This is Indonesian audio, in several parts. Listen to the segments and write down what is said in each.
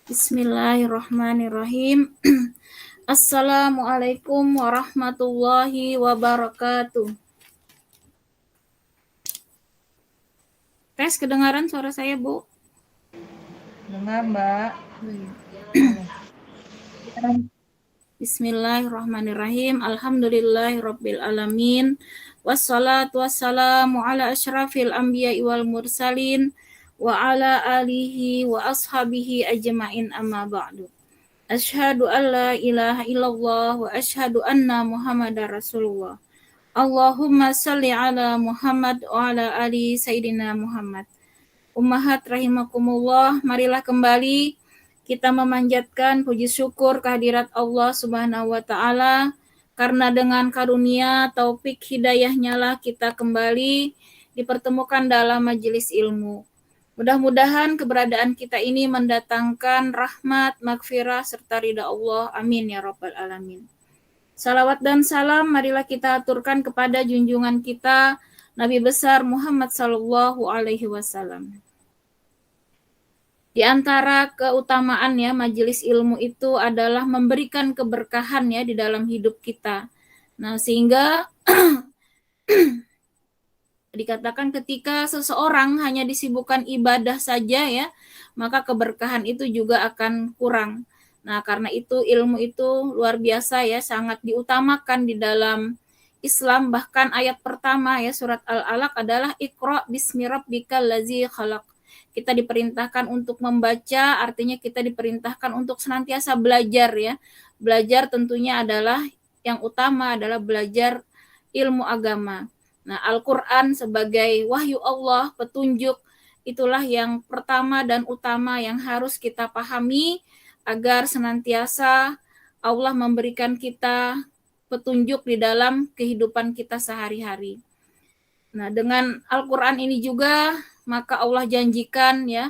Bismillahirrahmanirrahim. Assalamualaikum warahmatullahi wabarakatuh. Tes, kedengaran suara saya, Bu? Dengar, Mbak. Bismillahirrahmanirrahim. Alhamdulillahirabbil alamin. Wassalatu wassalamu ala asyrafil anbiya'i wal mursalin wa ala alihi wa ashabihi ajma'in, amma ba'du. Asyhadu an la ilaha illallah wa asyhadu anna Muhammadar Rasulullah. Allahumma salli ala Muhammad wa ala ali Sayyidina Muhammad. Ummahat rahimakumullah, marilah kembali kita memanjatkan puji syukur kehadirat Allah Subhanahu wa taala, karena dengan karunia taufik hidayahnya lah kita kembali dipertemukan dalam majelis ilmu. Mudah-mudahan keberadaan kita ini mendatangkan rahmat, maghfirah serta ridha Allah. Amin ya rabbal alamin. Salawat dan salam marilah kita aturkan kepada junjungan kita Nabi besar Muhammad sallallahu alaihi wasallam. Di antara keutamaan ya majelis ilmu itu adalah memberikan keberkahan ya di dalam hidup kita. Nah, sehingga dikatakan ketika seseorang hanya disibukkan ibadah saja ya, maka keberkahan itu juga akan kurang. Nah, karena itu ilmu itu luar biasa ya, sangat diutamakan di dalam Islam. Bahkan ayat pertama ya surat Al-Alaq adalah Iqra bismi rabbikal ladzi khalaq. Kita diperintahkan untuk membaca, artinya kita diperintahkan untuk senantiasa belajar ya. Belajar tentunya adalah yang utama adalah belajar ilmu agama. Nah, Al-Quran sebagai wahyu Allah, petunjuk, itulah yang pertama dan utama yang harus kita pahami agar senantiasa Allah memberikan kita petunjuk di dalam kehidupan kita sehari-hari. Nah, dengan Al-Quran ini juga maka Allah janjikan ya,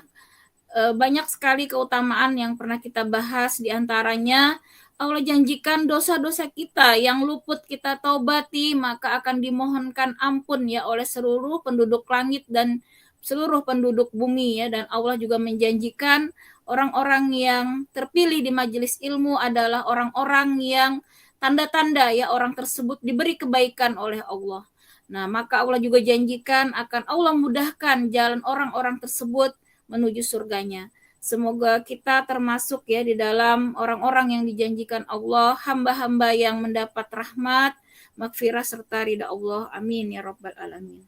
banyak sekali keutamaan yang pernah kita bahas, di antaranya Allah janjikan dosa-dosa kita yang luput kita taubati maka akan dimohonkan ampun ya oleh seluruh penduduk langit dan seluruh penduduk bumi ya. Dan Allah juga menjanjikan orang-orang yang terpilih di majelis ilmu adalah orang-orang yang tanda-tanda ya orang tersebut diberi kebaikan oleh Allah. Nah, maka Allah juga janjikan akan Allah mudahkan jalan orang-orang tersebut menuju surganya. Semoga kita termasuk ya di dalam orang-orang yang dijanjikan Allah, hamba-hamba yang mendapat rahmat, maghfirah serta ridha Allah. Amin ya rabbal alamin.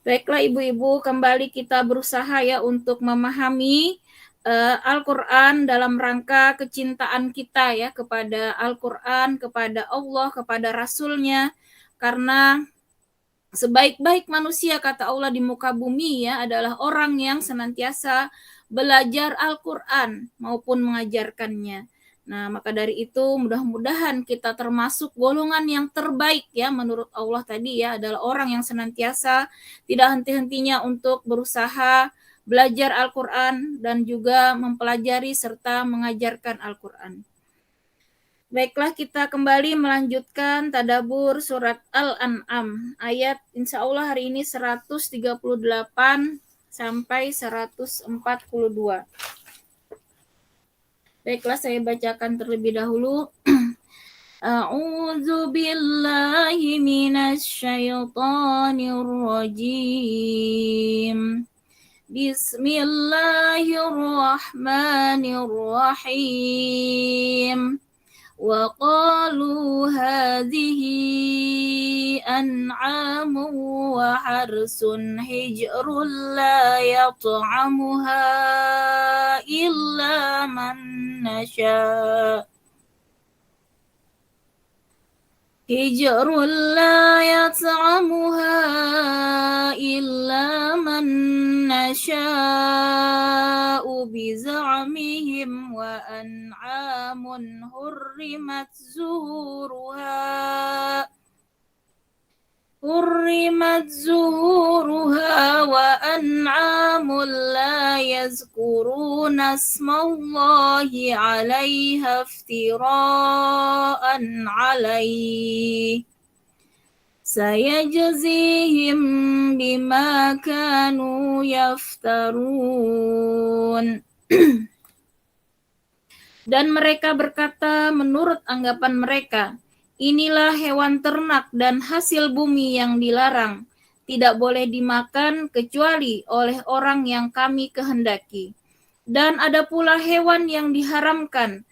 Baiklah ibu-ibu, kembali kita berusaha ya untuk memahami Al-Quran dalam rangka kecintaan kita ya kepada Al-Quran, kepada Allah, kepada Rasulnya. Karena sebaik-baik manusia kata Allah di muka bumi ya adalah orang yang senantiasa belajar Al-Quran maupun mengajarkannya. Nah, maka dari itu mudah-mudahan kita termasuk golongan yang terbaik ya menurut Allah tadi ya, adalah orang yang senantiasa tidak henti-hentinya untuk berusaha belajar Al-Quran dan juga mempelajari serta mengajarkan Al-Quran. Baiklah, kita kembali melanjutkan tadabur surat Al-An'am. Ayat insya Allah hari ini 138 sampai 142. Baiklah, saya bacakan terlebih dahulu. A'udzu billahi minasy syaithanir rajim. Bismillahirrahmanirrahim. وقالوا هذه أنعام وحرث حجر لا يطعمها إلا من نشاء حجر لا يطعمها إلا من نشاء بزعمهم وأنعام حرمت ظهورها حرمت زهورها وأنعام لا يذكرون اسم الله عليها افتراء عليه سيجزيهم بما كانوا يفترون. Dan mereka berkata menurut anggapan mereka, inilah hewan ternak dan hasil bumi yang dilarang, tidak boleh dimakan kecuali oleh orang yang kami kehendaki. Dan ada pula hewan yang diharamkan,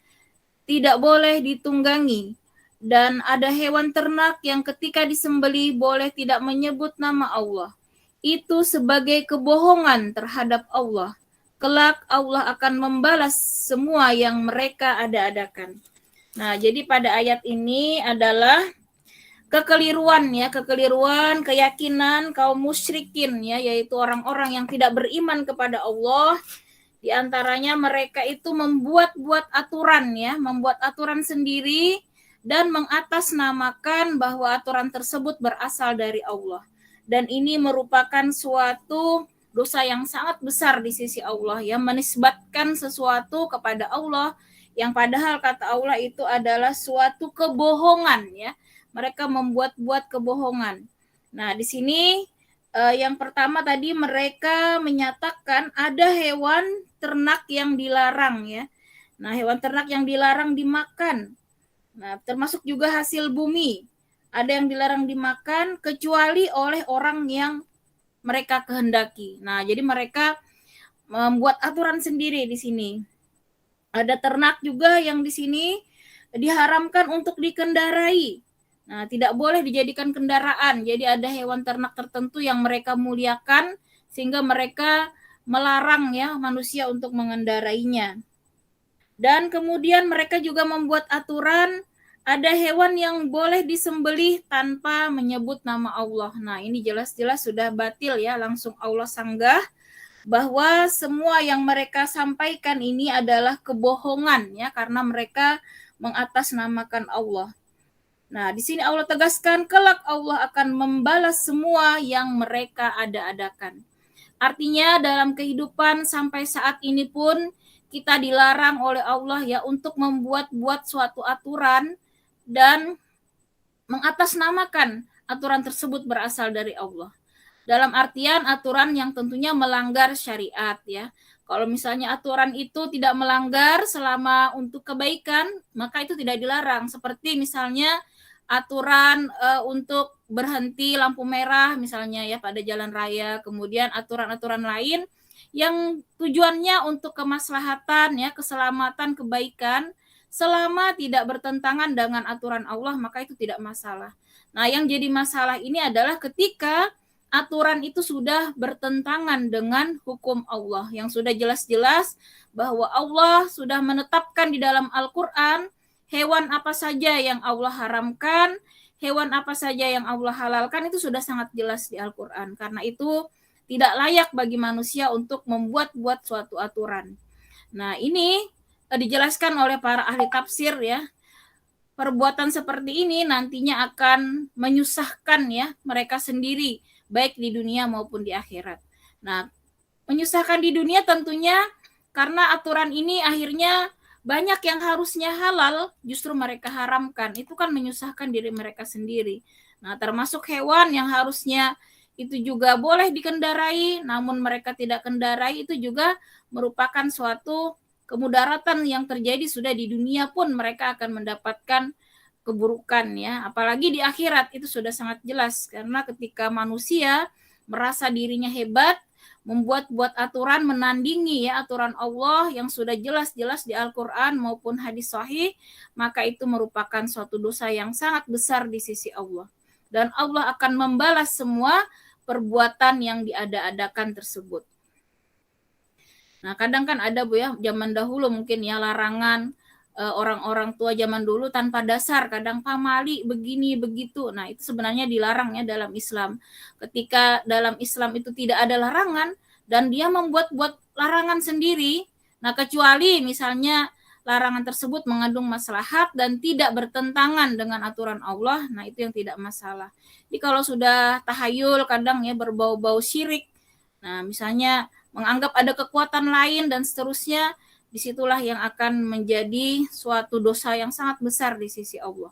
tidak boleh ditunggangi. Dan ada hewan ternak yang ketika disembelih boleh tidak menyebut nama Allah. Itu sebagai kebohongan terhadap Allah. Kelak Allah akan membalas semua yang mereka ada-adakan. Nah, jadi pada ayat ini adalah kekeliruan keyakinan kaum musyrikin ya, yaitu orang-orang yang tidak beriman kepada Allah. Di antaranya mereka itu membuat aturan sendiri dan mengatasnamakan bahwa aturan tersebut berasal dari Allah. Dan ini merupakan suatu dosa yang sangat besar di sisi Allah ya, menisbatkan sesuatu kepada Allah yang padahal kata Allah itu adalah suatu kebohongan ya. Mereka membuat-buat kebohongan. Nah, di sini yang pertama tadi mereka menyatakan ada hewan ternak yang dilarang ya. Nah, hewan ternak yang dilarang dimakan. Nah, termasuk juga hasil bumi. Ada yang dilarang dimakan kecuali oleh orang yang mereka kehendaki. Nah, jadi mereka membuat aturan sendiri di sini. Ada ternak juga yang di sini diharamkan untuk dikendarai. Nah, tidak boleh dijadikan kendaraan. Jadi ada hewan ternak tertentu yang mereka muliakan sehingga mereka melarang ya manusia untuk mengendarainya. Dan kemudian mereka juga membuat aturan ada hewan yang boleh disembelih tanpa menyebut nama Allah. Nah, ini jelas-jelas sudah batil ya, langsung Allah sanggah bahwa semua yang mereka sampaikan ini adalah kebohongan ya, karena mereka mengatasnamakan Allah. Nah, di sini Allah tegaskan kelak Allah akan membalas semua yang mereka ada-adakan. Artinya dalam kehidupan sampai saat ini pun kita dilarang oleh Allah ya untuk membuat-buat suatu aturan dan mengatasnamakan aturan tersebut berasal dari Allah. Dalam artian aturan yang tentunya melanggar syariat ya. Kalau misalnya aturan itu tidak melanggar selama untuk kebaikan, maka itu tidak dilarang. Seperti misalnya aturan untuk berhenti lampu merah misalnya ya pada jalan raya, kemudian aturan-aturan lain yang tujuannya untuk kemaslahatan ya, keselamatan, kebaikan, selama tidak bertentangan dengan aturan Allah maka itu tidak masalah. Nah, yang jadi masalah ini adalah ketika aturan itu sudah bertentangan dengan hukum Allah yang sudah jelas-jelas bahwa Allah sudah menetapkan di dalam Al-Qur'an hewan apa saja yang Allah haramkan, hewan apa saja yang Allah halalkan, itu sudah sangat jelas di Al-Qur'an. Karena itu tidak layak bagi manusia untuk membuat-buat suatu aturan. Nah, ini dijelaskan oleh para ahli tafsir ya. Perbuatan seperti ini nantinya akan menyusahkan ya mereka sendiri baik di dunia maupun di akhirat. Nah, menyusahkan di dunia tentunya karena aturan ini akhirnya banyak yang harusnya halal justru mereka haramkan. Itu kan menyusahkan diri mereka sendiri. Nah, termasuk hewan yang harusnya itu juga boleh dikendarai namun mereka tidak kendarai, itu juga merupakan suatu kemudaratan yang terjadi sudah di dunia pun mereka akan mendapatkan keburukan ya, apalagi di akhirat itu sudah sangat jelas karena ketika manusia merasa dirinya hebat, membuat-buat aturan menandingi ya aturan Allah yang sudah jelas-jelas di Al-Qur'an maupun hadis sahih, maka itu merupakan suatu dosa yang sangat besar di sisi Allah. Dan Allah akan membalas semua perbuatan yang diada-adakan tersebut. Nah, kadang kan ada Bu ya, zaman dahulu mungkin ya larangan orang-orang tua zaman dulu tanpa dasar, kadang pamali begini begitu. Nah, itu sebenarnya dilarang ya dalam Islam. Ketika dalam Islam itu tidak ada larangan dan dia membuat-buat larangan sendiri. Nah, kecuali misalnya larangan tersebut mengandung maslahat dan tidak bertentangan dengan aturan Allah, nah itu yang tidak masalah. Jadi kalau sudah tahayul kadang ya berbau-bau syirik, nah misalnya menganggap ada kekuatan lain dan seterusnya, disitulah yang akan menjadi suatu dosa yang sangat besar di sisi Allah.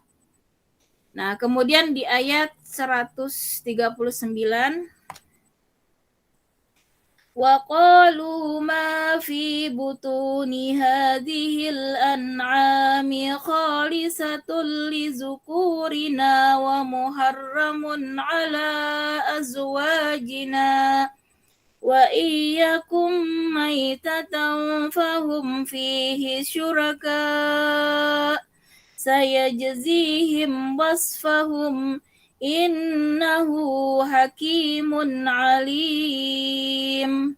Nah, kemudian di ayat 139, وَقَالُوا مَا فِي بُطُونِ هَذِهِ الْأَنْعَامِ خَالِصَةٌ لِذُكُورِنَا وَمُحَرَّمٌ عَلَى أَزْوَاجِنَا وَإِنْ يَكُنْ مَيْتَةً فَهُمْ فِيهِ شُرَكَاءُ سَيَجْزِيهِمْ وَصْفَهُمْ Innahu hakimun alim.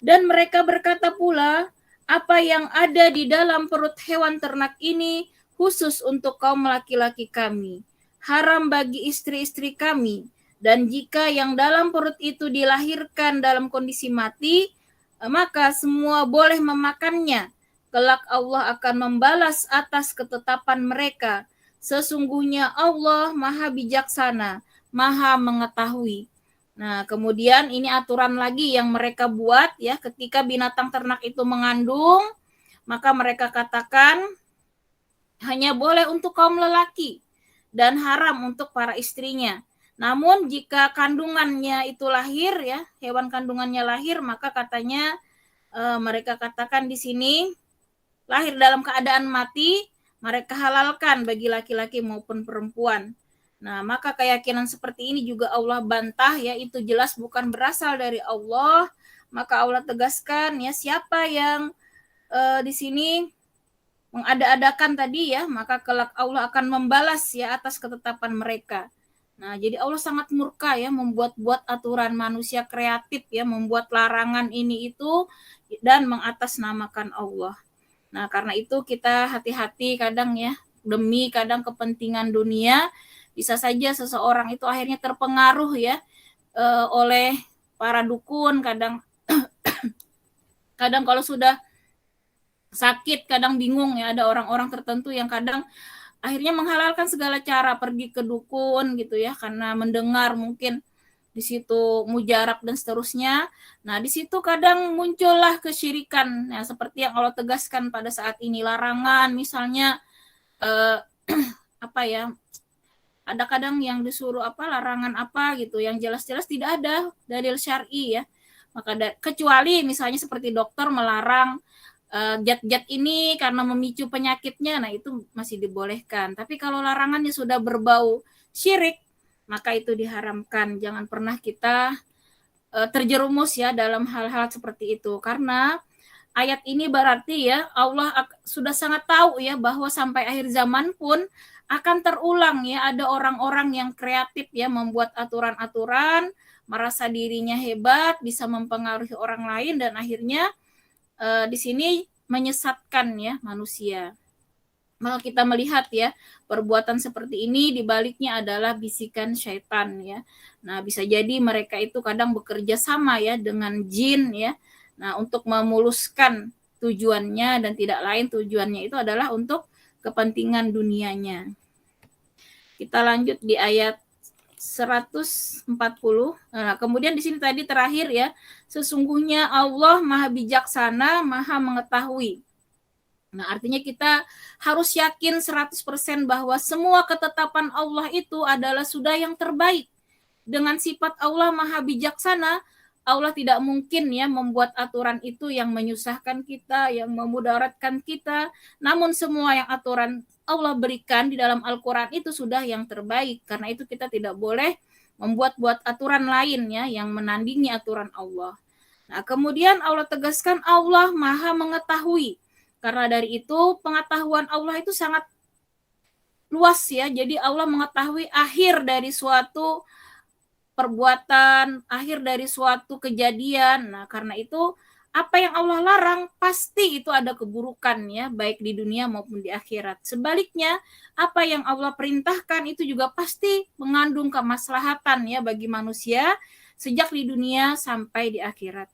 Dan mereka berkata pula, apa yang ada di dalam perut hewan ternak ini khusus untuk kaum laki-laki kami, haram bagi istri-istri kami, dan jika yang dalam perut itu dilahirkan dalam kondisi mati, maka semua boleh memakannya. Kelak Allah akan membalas atas ketetapan mereka. Sesungguhnya Allah Maha Bijaksana, Maha Mengetahui. Nah, kemudian ini aturan lagi yang mereka buat ya, ketika binatang ternak itu mengandung, maka mereka katakan hanya boleh untuk kaum lelaki dan haram untuk para istrinya. Namun jika kandungannya itu lahir ya, hewan kandungannya lahir, maka katanya mereka katakan di sini lahir dalam keadaan mati, mereka halalkan bagi laki-laki maupun perempuan. Nah, maka keyakinan seperti ini juga Allah bantah ya, itu jelas bukan berasal dari Allah. Maka Allah tegaskan ya, siapa yang di sini mengada-adakan tadi ya, maka kelak Allah akan membalas ya atas ketetapan mereka. Nah, jadi Allah sangat murka ya membuat-buat aturan manusia kreatif ya, membuat larangan ini itu dan mengatasnamakan Allah. Nah, karena itu kita hati-hati kadang ya, demi kadang kepentingan dunia, bisa saja seseorang itu akhirnya terpengaruh ya oleh para dukun, kadang kalau sudah sakit, kadang bingung ya, ada orang-orang tertentu yang kadang akhirnya menghalalkan segala cara pergi ke dukun gitu ya, karena mendengar mungkin di situ mujarab dan seterusnya. Nah, di situ kadang muncullah kesyirikan ya, seperti yang Allah tegaskan pada saat ini, larangan misalnya apa ya, ada kadang yang disuruh apa, larangan apa gitu yang jelas-jelas tidak ada dalil syar'i ya. Maka kecuali misalnya seperti dokter melarang zat-zat ini karena memicu penyakitnya, nah itu masih dibolehkan. Tapi kalau larangannya sudah berbau syirik, maka itu diharamkan. Jangan pernah kita terjerumus ya dalam hal-hal seperti itu, karena ayat ini berarti ya Allah sudah sangat tahu ya bahwa sampai akhir zaman pun akan terulang ya, ada orang-orang yang kreatif ya membuat aturan-aturan, merasa dirinya hebat, bisa mempengaruhi orang lain, dan akhirnya di sini menyesatkan ya manusia. Maka kita melihat ya, perbuatan seperti ini dibaliknya adalah bisikan syaitan ya. Nah, bisa jadi mereka itu kadang bekerja sama ya dengan jin ya. Nah, untuk memuluskan tujuannya, dan tidak lain tujuannya itu adalah untuk kepentingan dunianya. Kita lanjut di ayat 140. Nah, kemudian di sini tadi terakhir ya, sesungguhnya Allah Maha Bijaksana, Maha Mengetahui. Nah, artinya kita harus yakin 100% bahwa semua ketetapan Allah itu adalah sudah yang terbaik. Dengan sifat Allah Maha Bijaksana, Allah tidak mungkin ya membuat aturan itu yang menyusahkan kita, yang memudaratkan kita. Namun semua yang aturan Allah berikan di dalam Al-Quran itu sudah yang terbaik. Karena itu kita tidak boleh membuat-buat aturan lain ya yang menandingi aturan Allah. Nah, kemudian Allah tegaskan Allah Maha Mengetahui. Karena dari itu pengetahuan Allah itu sangat luas ya. Jadi Allah mengetahui akhir dari suatu perbuatan, akhir dari suatu kejadian. Nah, karena itu apa yang Allah larang pasti itu ada keburukan ya, baik di dunia maupun di akhirat. Sebaliknya, apa yang Allah perintahkan itu juga pasti mengandung kemaslahatan ya bagi manusia sejak di dunia sampai di akhirat.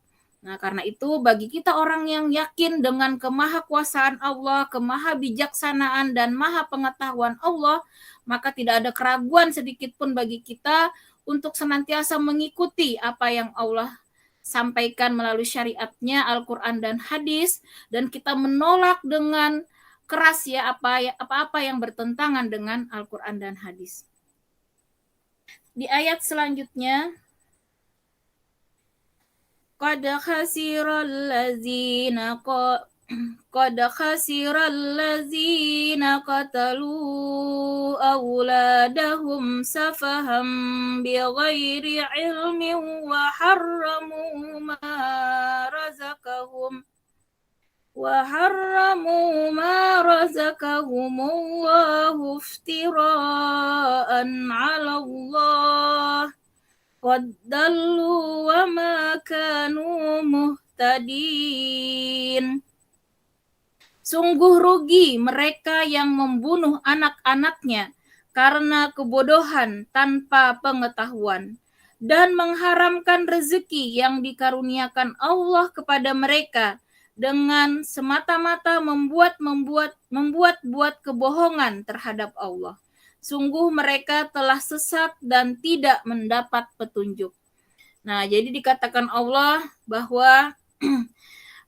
Nah, karena itu bagi kita orang yang yakin dengan kemahakuasaan Allah, kemahabijaksanaan dan maha pengetahuan Allah, maka tidak ada keraguan sedikit pun bagi kita untuk senantiasa mengikuti apa yang Allah sampaikan melalui syariatnya, Al-Quran dan hadis, dan kita menolak dengan keras ya apa-apa yang bertentangan dengan Al-Quran dan hadis. Di ayat selanjutnya, Qad khasiral ladzina qatalu awladahum safaham bighairi ilmin wa harramu ma razaqahumullahu iftira'an 'ala Allah qad dallu wa ma kanu muhtadin. Sungguh rugi mereka yang membunuh anak-anaknya karena kebodohan tanpa pengetahuan dan mengharamkan rezeki yang dikaruniakan Allah kepada mereka dengan semata-mata membuat kebohongan terhadap Allah. Sungguh mereka telah sesat dan tidak mendapat petunjuk. Nah, jadi dikatakan Allah bahwa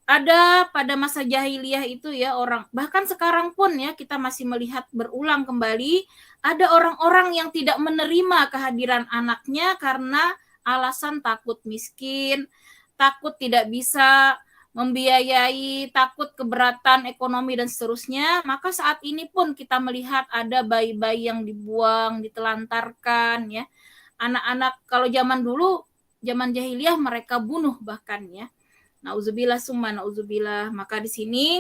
ada pada masa jahiliyah itu ya orang, bahkan sekarang pun ya kita masih melihat berulang kembali, ada orang-orang yang tidak menerima kehadiran anaknya karena alasan takut miskin, takut tidak bisa membiayai, takut keberatan ekonomi dan seterusnya. Maka saat ini pun kita melihat ada bayi-bayi yang dibuang, ditelantarkan ya. Anak-anak kalau zaman dulu, zaman jahiliyah mereka bunuh bahkan ya. Nauzubillah summa nauzubillah. Maka di sini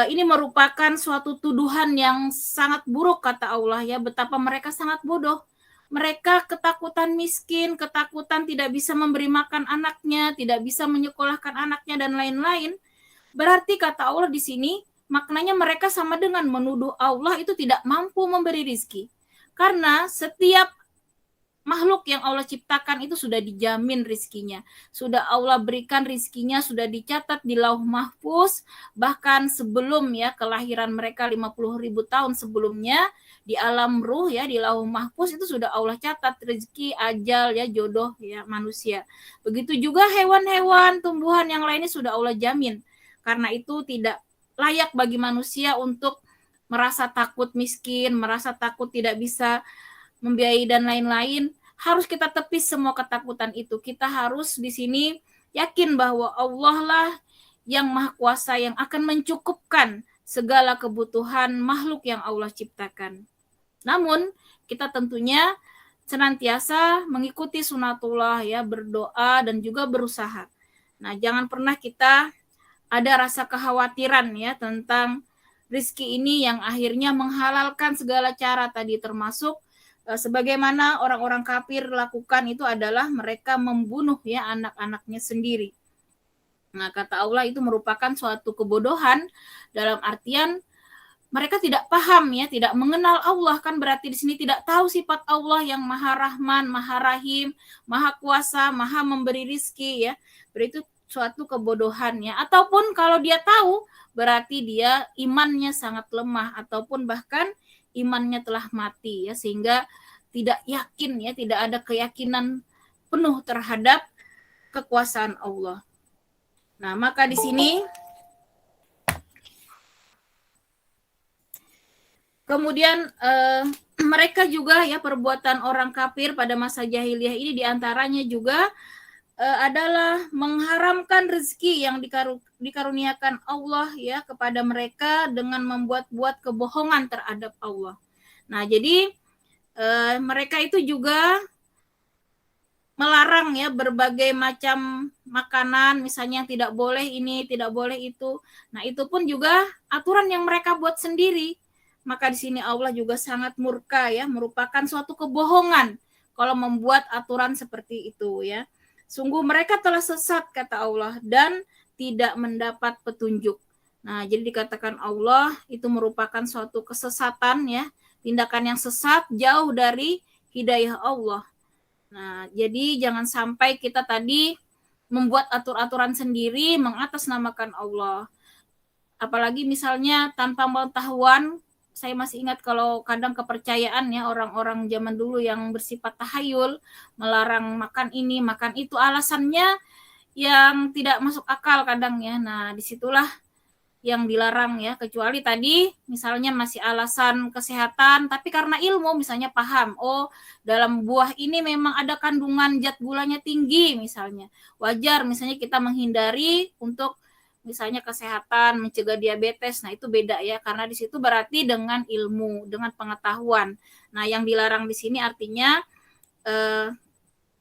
ini merupakan suatu tuduhan yang sangat buruk kata Allah ya, betapa mereka sangat bodoh. Mereka ketakutan miskin, ketakutan tidak bisa memberi makan anaknya, tidak bisa menyekolahkan anaknya dan lain-lain. Berarti kata Allah di sini maknanya mereka sama dengan menuduh Allah itu tidak mampu memberi rizki. Karena setiap makhluk yang Allah ciptakan itu sudah dijamin rizkinya. Sudah Allah berikan rizkinya, sudah dicatat di Lauh Mahfuz, bahkan sebelum ya kelahiran mereka 50.000 tahun sebelumnya, di alam ruh ya, di Lauh Mahfuz itu sudah Allah catat rezeki, ajal ya, jodoh ya manusia. Begitu juga hewan-hewan, tumbuhan yang lainnya sudah Allah jamin. Karena itu tidak layak bagi manusia untuk merasa takut miskin, merasa takut tidak bisa membiayai dan lain-lain. Harus kita tepis semua ketakutan itu. Kita harus di sini yakin bahwa Allah lah yang Maha Kuasa yang akan mencukupkan segala kebutuhan makhluk yang Allah ciptakan. Namun kita tentunya senantiasa mengikuti sunatullah ya, berdoa dan juga berusaha. Nah, jangan pernah kita ada rasa kekhawatiran ya tentang rizki ini yang akhirnya menghalalkan segala cara tadi, termasuk sebagaimana orang-orang kafir lakukan itu adalah mereka membunuh ya anak-anaknya sendiri. Nah, kata Allah itu merupakan suatu kebodohan dalam artian mereka tidak paham ya, tidak mengenal Allah, kan berarti di sini tidak tahu sifat Allah yang Maha Rahman, Maha Rahim, Maha Kuasa, Maha memberi rizki ya. Berarti suatu kebodohan ya. Ataupun kalau dia tahu berarti dia imannya sangat lemah ataupun bahkan imannya telah mati ya, sehingga tidak yakin ya, tidak ada keyakinan penuh terhadap kekuasaan Allah. Nah, maka di sini kemudian mereka juga ya, perbuatan orang kafir pada masa jahiliyah ini diantaranya juga adalah mengharamkan rezeki yang dikaruniakan Allah ya kepada mereka dengan membuat-buat kebohongan terhadap Allah. Nah, jadi mereka itu juga melarang ya berbagai macam makanan, misalnya yang tidak boleh ini, tidak boleh itu. Nah, itu pun juga aturan yang mereka buat sendiri. Maka di sini Allah juga sangat murka ya, merupakan suatu kebohongan kalau membuat aturan seperti itu ya. Sungguh mereka telah sesat kata Allah dan tidak mendapat petunjuk. Nah, jadi dikatakan Allah itu merupakan suatu kesesatan ya, tindakan yang sesat jauh dari hidayah Allah. Nah, jadi jangan sampai kita tadi membuat aturan sendiri mengatasnamakan Allah. Apalagi misalnya tanpa pengetahuan, saya masih ingat kalau kadang kepercayaan ya orang-orang zaman dulu yang bersifat tahayul, melarang makan ini, makan itu, alasannya yang tidak masuk akal kadang ya. Nah, disitulah yang dilarang ya, kecuali tadi misalnya masih alasan kesehatan, tapi karena ilmu misalnya paham, oh dalam buah ini memang ada kandungan zat gulanya tinggi misalnya, wajar misalnya kita menghindari untuk misalnya kesehatan, mencegah diabetes. Nah itu beda ya, karena di situ berarti dengan ilmu, dengan pengetahuan. Nah yang dilarang di sini artinya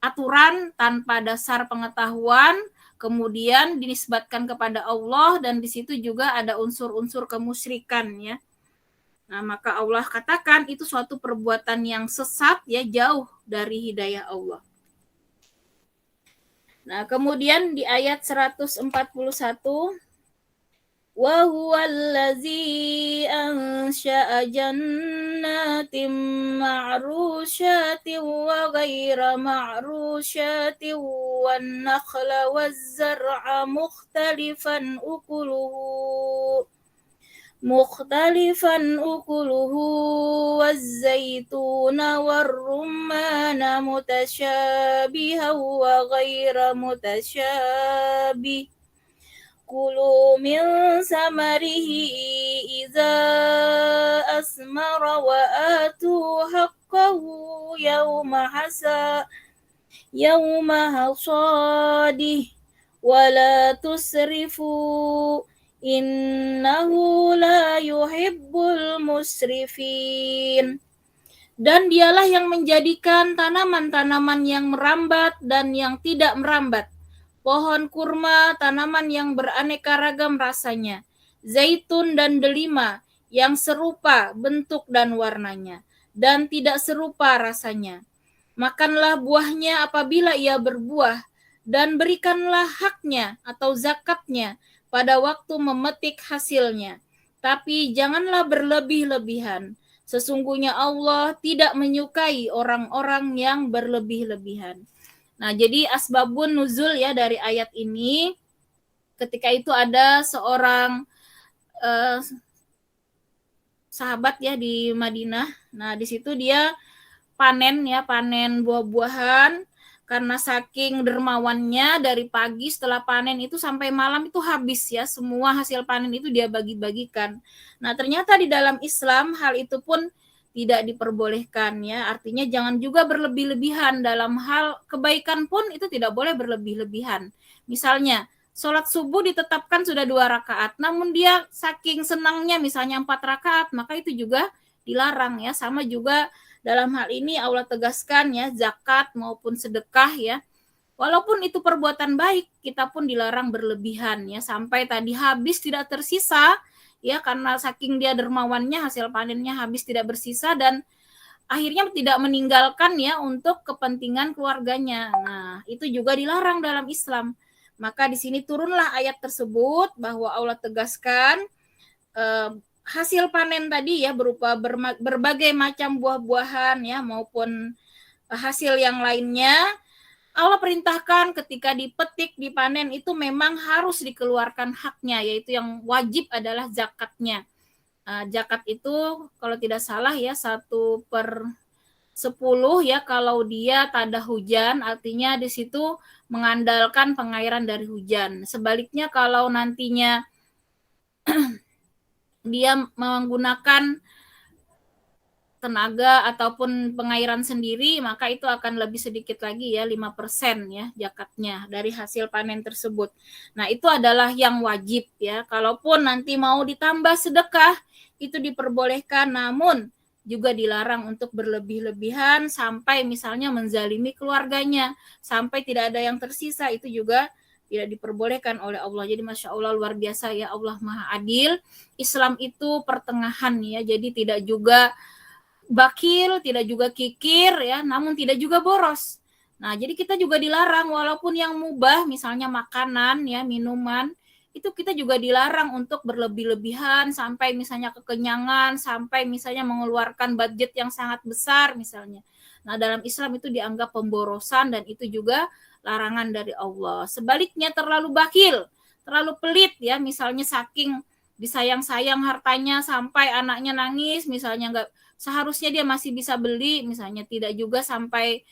aturan tanpa dasar pengetahuan, kemudian dinisbatkan kepada Allah, dan di situ juga ada unsur-unsur kemusyrikan ya. Nah, maka Allah katakan itu suatu perbuatan yang sesat ya, jauh dari hidayah Allah. Nah, kemudian di ayat 141, wa huwallazi ansha'a jannatin ma'rusyatin wa ghaira ma'rusyatin wan nakhla waz zar'a mukhtalifan ukuluhu waz zaituna war rumana mutasyabihan wa ghaira mutasyabih kulu min samarihi iza asmara wa atu haqqahu yawma hasadih wa la tusrifu innahu la yuhibbul musrifin. Dan dialah yang menjadikan tanaman-tanaman yang merambat dan yang tidak merambat, pohon kurma, tanaman yang beraneka ragam rasanya, zaitun dan delima yang serupa bentuk dan warnanya, dan tidak serupa rasanya. Makanlah buahnya apabila ia berbuah, dan berikanlah haknya atau zakatnya pada waktu memetik hasilnya. Tapi janganlah berlebih-lebihan. Sesungguhnya Allah tidak menyukai orang-orang yang berlebih-lebihan. Nah, jadi asbabun nuzul ya dari ayat ini, ketika itu ada seorang sahabat ya di Madinah. Nah, di situ dia panen buah-buahan, karena saking dermawannya dari pagi setelah panen itu sampai malam itu habis ya, semua hasil panen itu dia bagi-bagikan. Nah, ternyata di dalam Islam hal itu pun tidak diperbolehkan ya. Artinya jangan juga berlebih-lebihan dalam hal kebaikan pun, itu tidak boleh berlebih-lebihan. Misalnya sholat subuh ditetapkan sudah 2 rakaat, namun dia saking senangnya misalnya 4 rakaat, maka itu juga dilarang ya. Sama juga dalam hal ini Allah tegaskan ya, zakat maupun sedekah ya, walaupun itu perbuatan baik, kita pun dilarang berlebihan ya, sampai tadi habis tidak tersisa ya, karena saking dia dermawannya hasil panennya habis tidak bersisa, dan akhirnya tidak meninggalkan ya untuk kepentingan keluarganya. Nah, itu juga dilarang dalam Islam. Maka di sini turunlah ayat tersebut bahwa Allah tegaskan hasil panen tadi ya berupa berbagai macam buah-buahan ya maupun hasil yang lainnya, Allah perintahkan ketika dipetik, dipanen itu memang harus dikeluarkan haknya, yaitu yang wajib adalah zakatnya. Zakat itu kalau tidak salah ya 1/10 ya kalau dia tada hujan, artinya di situ mengandalkan pengairan dari hujan. Sebaliknya kalau nantinya dia menggunakan tenaga ataupun pengairan sendiri, maka itu akan lebih sedikit lagi ya, 5% ya zakatnya dari hasil panen tersebut. Nah, itu adalah yang wajib ya. Kalaupun nanti mau ditambah sedekah, itu diperbolehkan, namun juga dilarang untuk berlebih-lebihan sampai misalnya menzalimi keluarganya, sampai tidak ada yang tersisa, itu juga tidak diperbolehkan oleh Allah. Jadi Masya Allah luar biasa ya, Allah Maha Adil. Islam itu pertengahan ya, jadi tidak juga bakil, tidak juga kikir ya, namun tidak juga boros. Nah, jadi kita juga dilarang walaupun yang mubah misalnya makanan ya, minuman, itu kita juga dilarang untuk berlebih-lebihan sampai misalnya kekenyangan, sampai misalnya mengeluarkan budget yang sangat besar misalnya. Nah, dalam Islam itu dianggap pemborosan dan itu juga larangan dari Allah. Sebaliknya terlalu bakhil, terlalu pelit ya, misalnya saking disayang-sayang hartanya sampai anaknya nangis, misalnya nggak seharusnya dia masih bisa beli, misalnya tidak juga sampai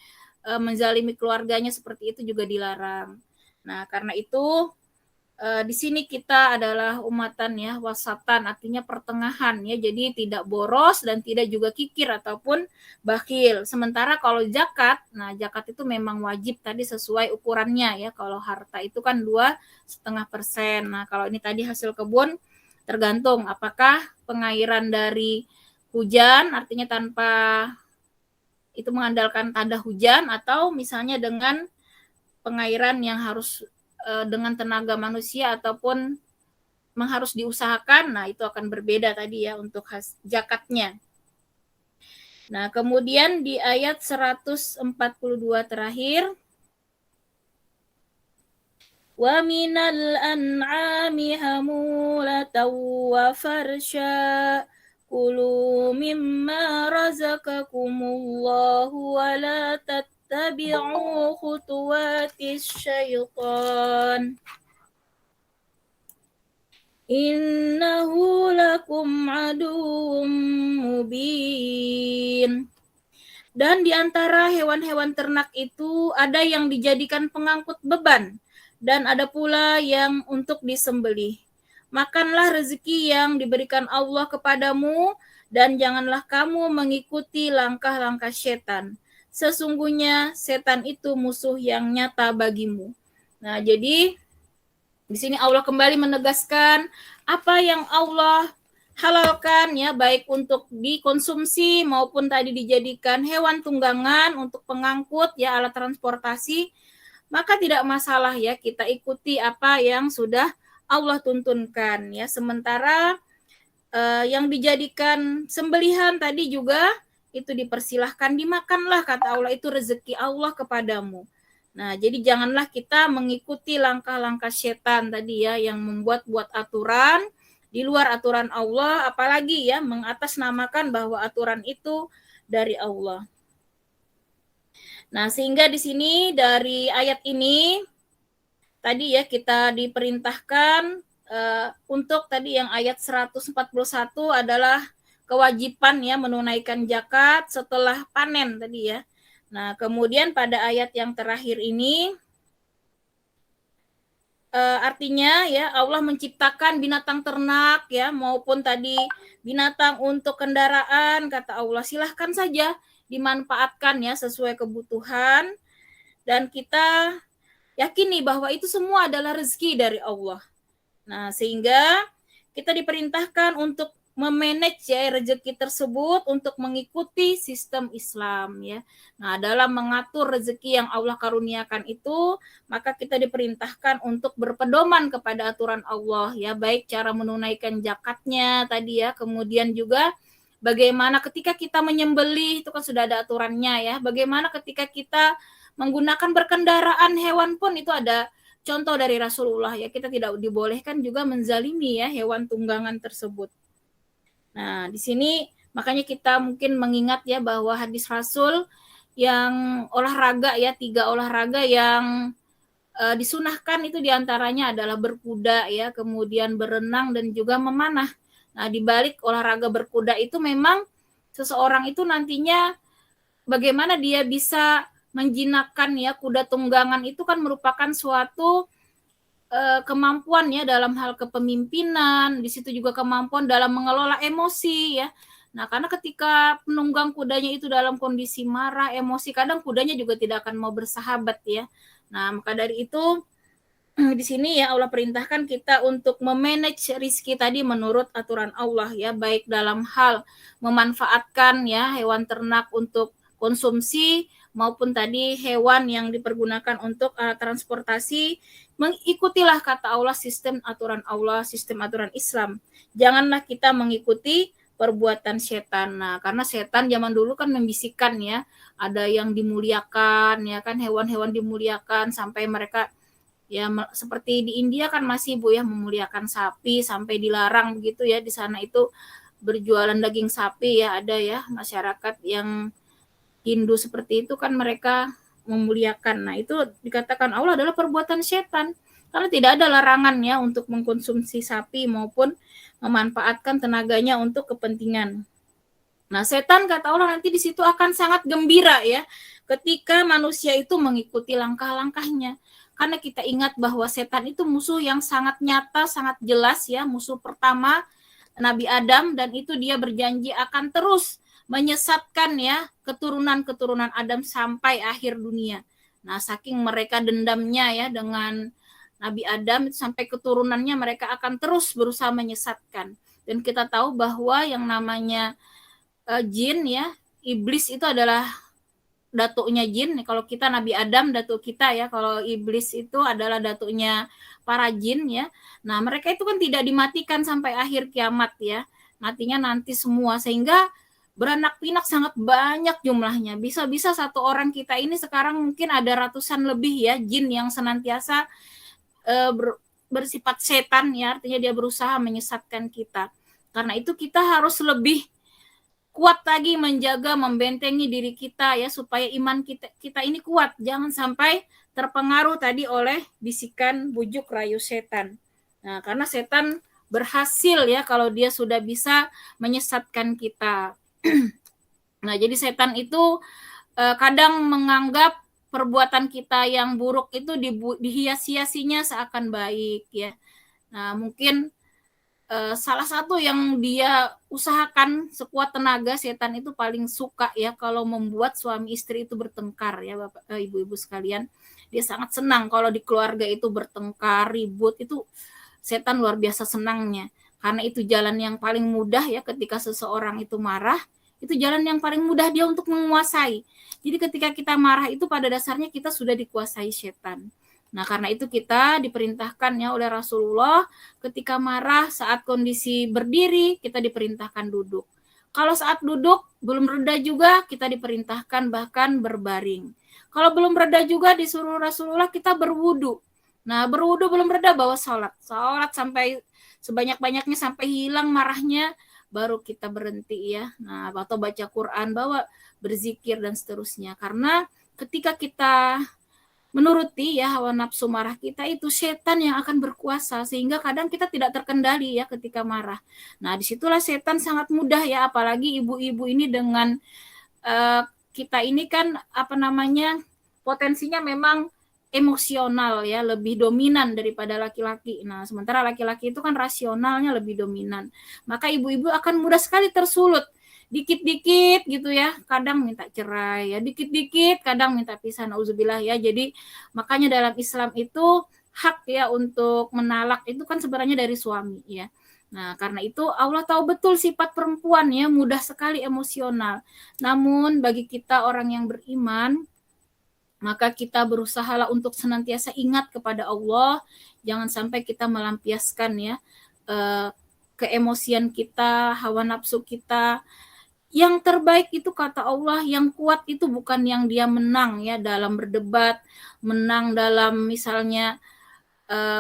menzalimi keluarganya seperti itu juga dilarang. Nah, karena itu di sini kita adalah umatan ya, wasatan, artinya pertengahan ya, jadi tidak boros dan tidak juga kikir ataupun bakhil. Sementara kalau zakat, nah zakat itu memang wajib tadi sesuai ukurannya ya. Kalau harta itu kan 2,5%. Nah kalau ini tadi hasil kebun tergantung apakah pengairan dari hujan, artinya tanpa itu mengandalkan tanda hujan, atau misalnya dengan pengairan yang harus dengan tenaga manusia ataupun harus diusahakan, nah itu akan berbeda tadi ya untuk zakatnya. Nah, kemudian di ayat 142 terakhir, wa minal an'ami hamulatan wa farsha kulu mimma razaqakumullahu wa la tattabi'u khutuwatis syaitan innahu lakum aduwwum mubin. Dan di antara hewan-hewan ternak itu ada yang dijadikan pengangkut beban dan ada pula yang untuk disembelih. Makanlah rezeki yang diberikan Allah kepadamu dan janganlah kamu mengikuti langkah-langkah setan. Sesungguhnya setan itu musuh yang nyata bagimu. Nah, jadi di sini Allah kembali menegaskan apa yang Allah halalkan ya, baik untuk dikonsumsi maupun tadi dijadikan hewan tunggangan untuk pengangkut ya, alat transportasi, maka tidak masalah ya kita ikuti apa yang sudah Allah tuntunkan ya. Sementara yang dijadikan sembelihan tadi juga itu dipersilahkan dimakanlah, kata Allah, itu rezeki Allah kepadamu. Nah, jadi janganlah kita mengikuti langkah-langkah setan tadi ya, yang membuat-buat aturan di luar aturan Allah, apalagi ya mengatasnamakan bahwa aturan itu dari Allah. Nah, sehingga di sini dari ayat ini tadi ya kita diperintahkan untuk tadi yang ayat 141 adalah kewajiban ya menunaikan zakat setelah panen tadi ya. Nah, kemudian pada ayat yang terakhir ini artinya ya Allah menciptakan binatang ternak ya maupun tadi binatang untuk kendaraan, kata Allah silahkan saja dimanfaatkan ya sesuai kebutuhan, dan kita yakini bahwa itu semua adalah rezeki dari Allah. Nah, sehingga kita diperintahkan untuk memanage ya rezeki tersebut untuk mengikuti sistem Islam ya. Nah, dalam mengatur rezeki yang Allah karuniakan itu, maka kita diperintahkan untuk berpedoman kepada aturan Allah ya, baik cara menunaikan zakatnya tadi ya, kemudian juga bagaimana ketika kita menyembelih itu kan sudah ada aturannya ya. Bagaimana ketika kita menggunakan berkendaraan hewan pun itu ada contoh dari Rasulullah ya, kita tidak dibolehkan juga menzalimi ya hewan tunggangan tersebut. Nah, di sini makanya kita mungkin mengingat ya bahwa hadis Rasul yang olahraga ya, 3 olahraga yang disunahkan itu diantaranya adalah berkuda ya, kemudian berenang dan juga memanah. Nah, di balik olahraga berkuda itu memang seseorang itu nantinya bagaimana dia bisa menjinakkan ya kuda tunggangan itu kan merupakan suatu kemampuan ya dalam hal kepemimpinan, di situ juga kemampuan dalam mengelola emosi ya. Nah, karena ketika penunggang kudanya itu dalam kondisi marah, emosi, kadang kudanya juga tidak akan mau bersahabat ya. Nah, maka dari itu di sini ya Allah perintahkan kita untuk memanage rizki tadi menurut aturan Allah ya, baik dalam hal memanfaatkan ya hewan ternak untuk konsumsi maupun tadi hewan yang dipergunakan untuk transportasi. Mengikutilah kata Allah sistem aturan Allah, sistem aturan Islam. Janganlah kita mengikuti perbuatan setan. Nah, karena setan zaman dulu kan membisikkan ya, ada yang dimuliakan ya kan, hewan-hewan dimuliakan sampai mereka Ya seperti di India kan masih Bu ya memuliakan sapi sampai dilarang begitu ya, di sana itu berjualan daging sapi ya, ada ya masyarakat yang Hindu seperti itu kan mereka memuliakan. Nah, itu dikatakan Allah adalah perbuatan setan. Karena tidak ada larangan ya untuk mengkonsumsi sapi maupun memanfaatkan tenaganya untuk kepentingan. Nah, setan kata Allah nanti di situ akan sangat gembira ya ketika manusia itu mengikuti langkah-langkahnya. Karena kita ingat bahwa setan itu musuh yang sangat nyata, sangat jelas ya, musuh pertama Nabi Adam, dan itu dia berjanji akan terus menyesatkan ya keturunan-keturunan Adam sampai akhir dunia. Nah, saking mereka dendamnya ya dengan Nabi Adam sampai keturunannya mereka akan terus berusaha menyesatkan. Dan kita tahu bahwa yang namanya jin ya, iblis itu adalah datuknya jin. Kalau kita Nabi Adam datuk kita ya, kalau iblis itu adalah datuknya para jin ya. Nah, mereka itu kan tidak dimatikan sampai akhir kiamat ya. Matinya nanti semua, sehingga beranak pinak sangat banyak jumlahnya. Bisa-bisa satu orang kita ini sekarang mungkin ada ratusan lebih ya jin yang senantiasa bersifat setan ya, artinya dia berusaha menyesatkan kita. Karena itu kita harus lebih kuat lagi menjaga, membentengi diri kita ya, supaya iman kita ini kuat, jangan sampai terpengaruh tadi oleh bisikan bujuk rayu setan. Nah, karena setan berhasil ya kalau dia sudah bisa menyesatkan kita. Nah, jadi setan itu kadang menganggap perbuatan kita yang buruk itu dihias-hiasinya seakan baik ya. Nah, mungkin salah satu yang dia usahakan sekuat tenaga setan itu paling suka ya kalau membuat suami istri itu bertengkar ya Bapak Ibu-ibu sekalian. Dia sangat senang kalau di keluarga itu bertengkar, ribut, itu setan luar biasa senangnya. Karena itu jalan yang paling mudah ya ketika seseorang itu marah, itu jalan yang paling mudah dia untuk menguasai. Jadi ketika kita marah itu pada dasarnya kita sudah dikuasai setan. Nah, karena itu kita diperintahkan ya oleh Rasulullah ketika marah saat kondisi berdiri kita diperintahkan duduk. Kalau saat duduk belum reda juga kita diperintahkan bahkan berbaring. Kalau belum reda juga disuruh Rasulullah kita berwudu. Nah, berwudu belum reda bawa sholat. Sholat sampai sebanyak-banyaknya sampai hilang marahnya baru kita berhenti ya. Nah, atau baca Quran, bawa berzikir dan seterusnya. Karena ketika kita menuruti ya hawa nafsu marah kita, itu setan yang akan berkuasa sehingga kadang kita tidak terkendali ya ketika marah. Nah, disitulah setan sangat mudah ya, apalagi ibu-ibu ini dengan kita ini kan apa namanya potensinya memang emosional ya, lebih dominan daripada laki-laki. Nah, sementara laki-laki itu kan rasionalnya lebih dominan. Maka ibu-ibu akan mudah sekali tersulut, dikit-dikit gitu ya, kadang minta cerai ya, dikit-dikit kadang minta pisah, nauzubillah ya. Jadi makanya dalam Islam itu hak ya untuk menalak itu kan sebenarnya dari suami ya. Nah, karena itu Allah tahu betul sifat perempuan ya, mudah sekali emosional. Namun bagi kita orang yang beriman, maka kita berusahalah untuk senantiasa ingat kepada Allah, jangan sampai kita melampiaskan ya keemosian kita, hawa nafsu kita. Yang terbaik itu kata Allah, yang kuat itu bukan yang dia menang ya dalam berdebat, menang dalam misalnya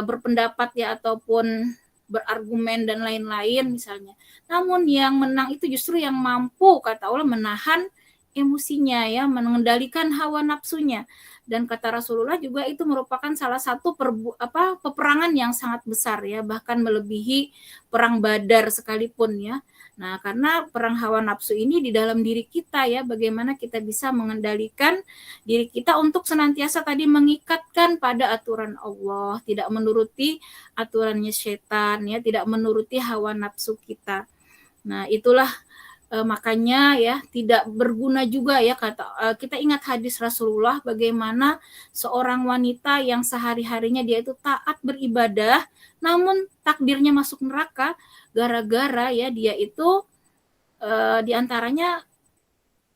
berpendapat ya ataupun berargumen dan lain-lain misalnya. Namun yang menang itu justru yang mampu kata Allah menahan emosinya ya, mengendalikan hawa nafsunya. Dan kata Rasulullah juga itu merupakan salah satu peperangan yang sangat besar ya, bahkan melebihi perang Badar sekalipun ya. Nah, karena perang hawa nafsu ini di dalam diri kita ya, bagaimana kita bisa mengendalikan diri kita untuk senantiasa tadi mengikatkan pada aturan Allah, tidak menuruti aturannya setan ya, tidak menuruti hawa nafsu kita. Nah, itulah makanya ya tidak berguna juga ya kata kita ingat hadis Rasulullah bagaimana seorang wanita yang sehari-harinya dia itu taat beribadah namun takdirnya masuk neraka gara-gara ya dia itu diantaranya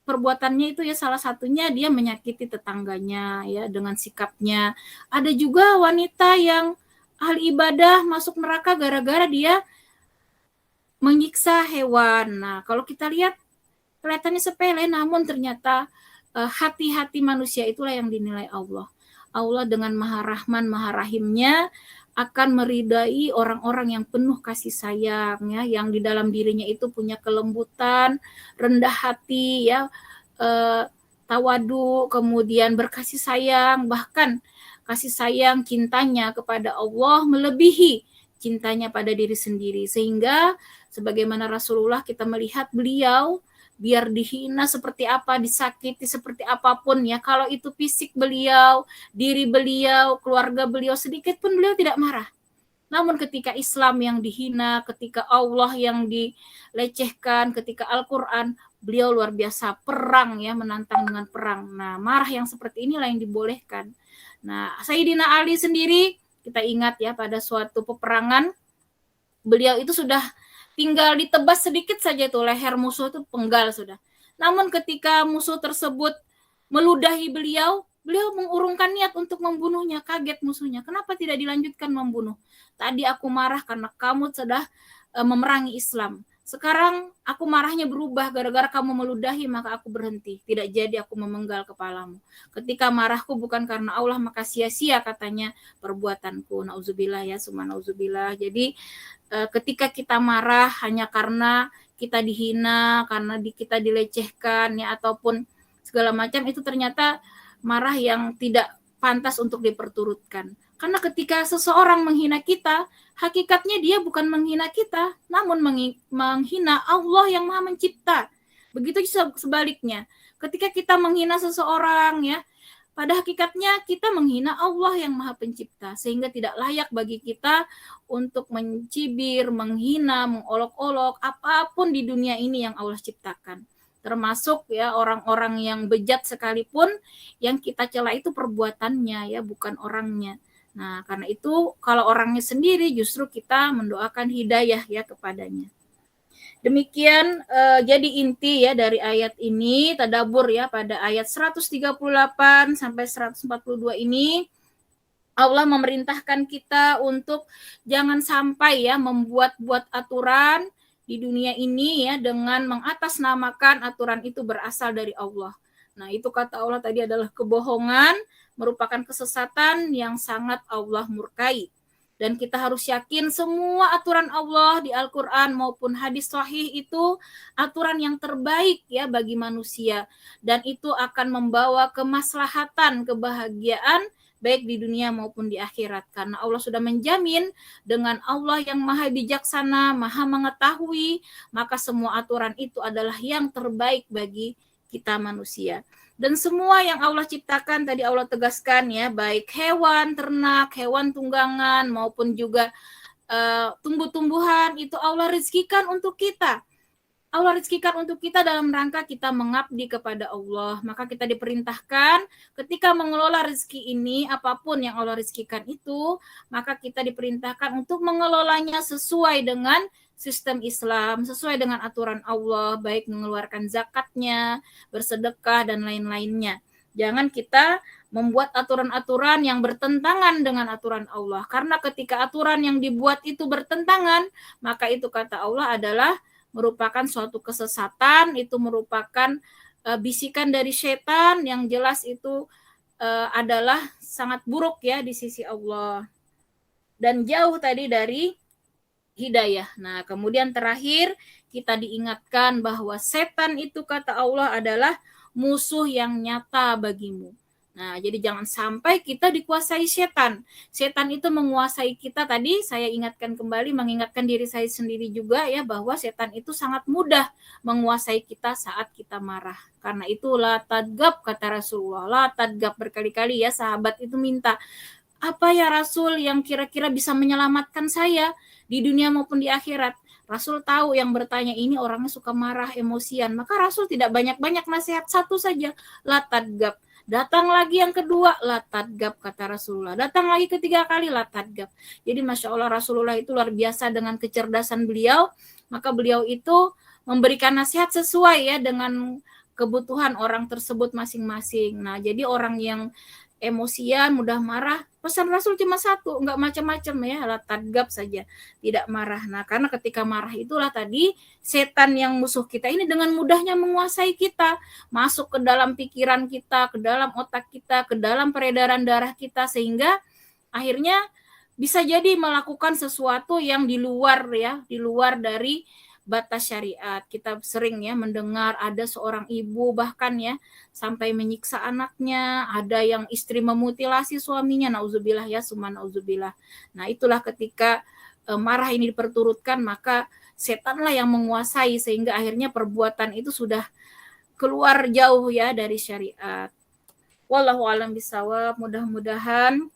perbuatannya itu ya salah satunya dia menyakiti tetangganya ya dengan sikapnya. Ada juga wanita yang ahli ibadah masuk neraka gara-gara dia menyiksa hewan. Nah, kalau kita lihat kelihatannya sepele namun ternyata hati-hati manusia itulah yang dinilai Allah. Allah dengan Maha Rahman, Maha Rahimnya akan meridai orang-orang yang penuh kasih sayang ya, yang di dalam dirinya itu punya kelembutan, rendah hati ya, tawadu, kemudian berkasih sayang, bahkan kasih sayang cintanya kepada Allah melebihi cintanya pada diri sendiri. Sehingga sebagaimana Rasulullah kita melihat beliau biar dihina seperti apa, disakiti seperti apapun ya, kalau itu fisik beliau, diri beliau, keluarga beliau, sedikit pun beliau tidak marah. Namun ketika Islam yang dihina, ketika Allah yang dilecehkan, ketika Al-Quran, beliau luar biasa perang ya, menantang dengan perang. Nah, marah yang seperti inilah yang dibolehkan. Nah, Sayyidina Ali sendiri, kita ingat ya, pada suatu peperangan, beliau itu sudah tinggal ditebas sedikit saja itu leher musuh itu penggal sudah. Namun ketika musuh tersebut meludahi beliau, beliau mengurungkan niat untuk membunuhnya. Kaget musuhnya, kenapa tidak dilanjutkan membunuh? Tadi aku marah karena kamu sudah memerangi Islam. Sekarang aku marahnya berubah gara-gara kamu meludahi, maka aku berhenti. Tidak jadi aku memenggal kepalamu. Ketika marahku bukan karena Allah, maka sia-sia katanya perbuatanku. Nauzubillah ya, summa nauzubillah. Jadi ketika kita marah hanya karena kita dihina, karena kita dilecehkan ya, ataupun segala macam, itu ternyata marah yang tidak pantas untuk diperturutkan. Karena ketika seseorang menghina kita, hakikatnya dia bukan menghina kita, namun menghina Allah yang Maha Mencipta. Begitu sebaliknya. Ketika kita menghina seseorang ya, pada hakikatnya kita menghina Allah yang Maha Pencipta, sehingga tidak layak bagi kita untuk mencibir, menghina, mengolok-olok apapun di dunia ini yang Allah ciptakan. Termasuk ya orang-orang yang bejat sekalipun, yang kita cela itu perbuatannya ya, bukan orangnya. Nah, karena itu kalau orangnya sendiri justru kita mendoakan hidayah ya kepadanya. Demikian jadi inti ya dari ayat ini, tadabbur ya pada ayat 138 sampai 142 ini. Allah memerintahkan kita untuk jangan sampai ya membuat-buat aturan di dunia ini ya dengan mengatasnamakan aturan itu berasal dari Allah. Nah, itu kata Allah tadi adalah kebohongan, merupakan kesesatan yang sangat Allah murkai. Dan kita harus yakin semua aturan Allah di Al-Quran maupun hadis sahih itu aturan yang terbaik ya bagi manusia. Dan itu akan membawa kemaslahatan, kebahagiaan baik di dunia maupun di akhirat. Karena Allah sudah menjamin dengan Allah yang maha bijaksana, maha mengetahui, maka semua aturan itu adalah yang terbaik bagi kita manusia. Dan semua yang Allah ciptakan, tadi Allah tegaskan ya, baik hewan, ternak, hewan tunggangan, maupun juga tumbuh-tumbuhan, itu Allah rezekikan untuk kita. Allah rezekikan untuk kita dalam rangka kita mengabdi kepada Allah. Maka kita diperintahkan ketika mengelola rezeki ini, apapun yang Allah rezekikan itu, maka kita diperintahkan untuk mengelolanya sesuai dengan sistem Islam, sesuai dengan aturan Allah, baik mengeluarkan zakatnya, bersedekah, dan lain-lainnya. Jangan kita membuat aturan-aturan yang bertentangan dengan aturan Allah. Karena ketika aturan yang dibuat itu bertentangan, maka itu kata Allah adalah merupakan suatu kesesatan, itu merupakan bisikan dari setan yang jelas itu adalah sangat buruk ya di sisi Allah. Dan jauh tadi dari hidayah. Nah, kemudian terakhir kita diingatkan bahwa setan itu kata Allah adalah musuh yang nyata bagimu. Nah, jadi jangan sampai kita dikuasai setan. Setan itu menguasai kita, tadi saya ingatkan kembali, mengingatkan diri saya sendiri juga ya, bahwa setan itu sangat mudah menguasai kita saat kita marah. Karena itu la tadgab kata Rasulullah, la tadgab, berkali-kali ya sahabat itu minta, apa ya Rasul yang kira-kira bisa menyelamatkan saya di dunia maupun di akhirat. Rasul tahu yang bertanya ini orangnya suka marah, emosian. Maka Rasul tidak banyak-banyak nasihat, satu saja, la tadgab. Datang lagi yang kedua, la tadgab kata Rasulullah. Datang lagi ketiga kali, la tadgab. Jadi Masya Allah Rasulullah itu luar biasa dengan kecerdasan beliau. Maka beliau itu memberikan nasihat sesuai ya dengan kebutuhan orang tersebut masing-masing. Nah, jadi orang yang emosian, mudah marah, pesan Rasul cuma satu, enggak macam-macam ya, la tadgab saja, tidak marah. Nah, karena ketika marah itulah tadi setan yang musuh kita ini dengan mudahnya menguasai kita, masuk ke dalam pikiran kita, ke dalam otak kita, ke dalam peredaran darah kita, sehingga akhirnya bisa jadi melakukan sesuatu yang di luar ya, di luar dari batas syariat. Kita sering ya mendengar ada seorang ibu bahkan ya sampai menyiksa anaknya, ada yang istri memutilasi suaminya, nauzubillah ya, summa nauzubillah. Nah, itulah ketika marah ini diperturutkan, maka setanlah yang menguasai sehingga akhirnya perbuatan itu sudah keluar jauh ya dari syariat. Wallahu alam bisawab. Mudah-mudahan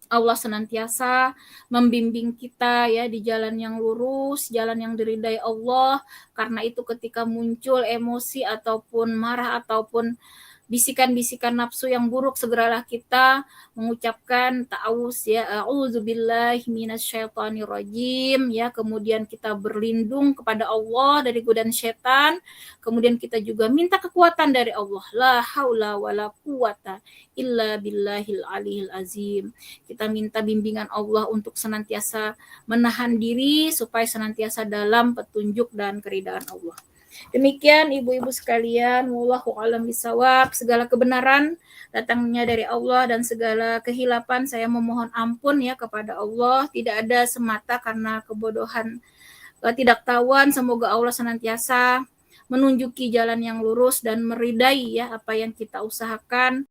Allah senantiasa membimbing kita ya di jalan yang lurus, jalan yang diridai Allah. Karena itu ketika muncul emosi ataupun marah ataupun bisikan-bisikan nafsu yang buruk, segeralah kita mengucapkan ta'awuz ya, a'udzubillahi minasyaitonirrajim ya, kemudian kita berlindung kepada Allah dari godaan setan, kemudian kita juga minta kekuatan dari Allah, la haula wala quwata illa billahil aliyil azim. Kita minta bimbingan Allah untuk senantiasa menahan diri supaya senantiasa dalam petunjuk dan keridaan Allah. Demikian ibu-ibu sekalian, wallahu a'lam bishawab. Segala kebenaran datangnya dari Allah dan segala kehilapan saya memohon ampun ya kepada Allah. Tidak ada semata karena kebodohan, ketidaktahuan. Semoga Allah senantiasa menunjuki jalan yang lurus dan meridai ya apa yang kita usahakan.